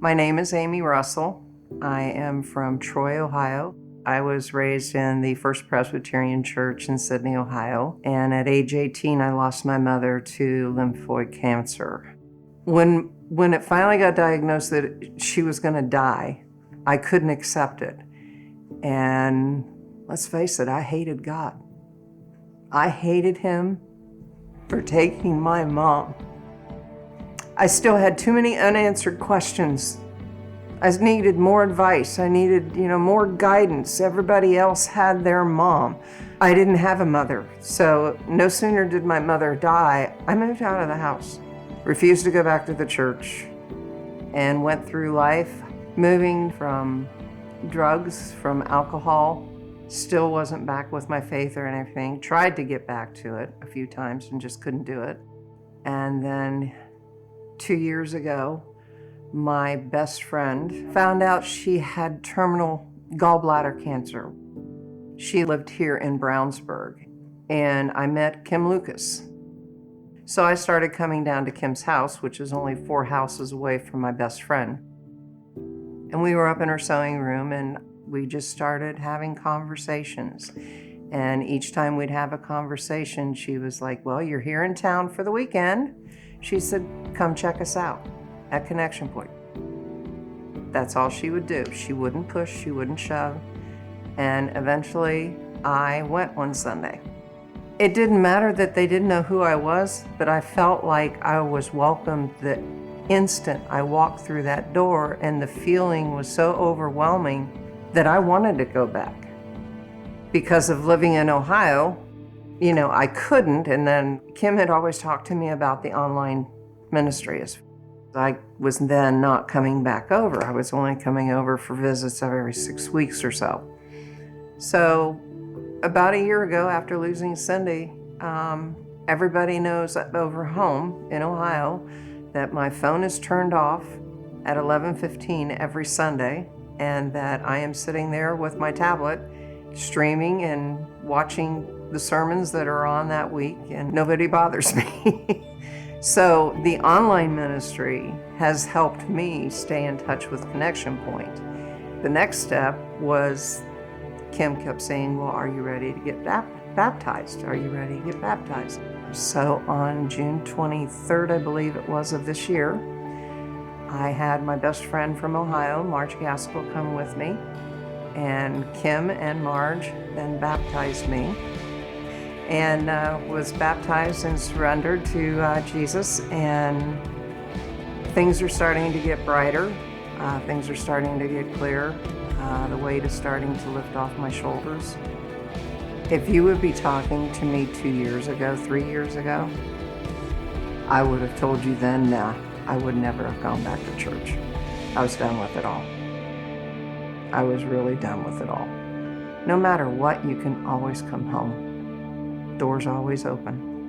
My name is Amy Russell. I am from Troy, Ohio. I was raised in the First Presbyterian Church in Sydney, Ohio, and at age 18, I lost my mother to lymphoid cancer. When it finally got diagnosed that she was going to die, I couldn't accept it. And let's face it, I hated God. I hated Him for taking my mom. I still had too many unanswered questions. I needed more advice. I needed, more guidance. Everybody else had their mom. I didn't have a mother. So no sooner did my mother die, I moved out of the house. Refused to go back to the church and went through life moving from drugs, from alcohol. Still wasn't back with my faith or anything. Tried to get back to it a few times and just couldn't do it. And then 2 years ago, my best friend found out she had terminal gallbladder cancer. She lived here in Brownsburg, and I met Kim Lucas. So I started coming down to Kim's house, which is only 4 houses away from my best friend. And we were up in her sewing room, and we just started having conversations. And each time we'd have a conversation, she was like, "Well, you're here in town for the weekend." She said, "Come check us out at Connection Point." That's all she would do. She wouldn't push, she wouldn't shove. And eventually I went one Sunday. It didn't matter that they didn't know who I was, but I felt like I was welcomed the instant I walked through that door, and the feeling was so overwhelming that I wanted to go back. Because of living in Ohio, I couldn't, and then Kim had always talked to me about the online ministry. I was then not coming back over. I was only coming over for visits every 6 weeks or so. So about a year ago, after losing Cindy, everybody knows over home in Ohio that my phone is turned off at 11:15 every Sunday, and that I am sitting there with my tablet streaming and watching the sermons that are on that week, and nobody bothers me. So the online ministry has helped me stay in touch with Connection Point. The next step was Kim kept saying, "Well, are you ready to get baptized? Are you ready to get baptized?" So on June 23rd, I believe it was, of this year, I had my best friend from Ohio, Marge Gaskell, come with me, and Kim and Marge then baptized me, and was baptized and surrendered to Jesus, and things are starting to get brighter. Things are starting to get clear. The weight is starting to lift off my shoulders. If you would be talking to me 2 years ago, 3 years ago, I would have told you then, nah, I would never have gone back to church. I was done with it all. I was really done with it all. No matter what, you can always come home. Doors always open.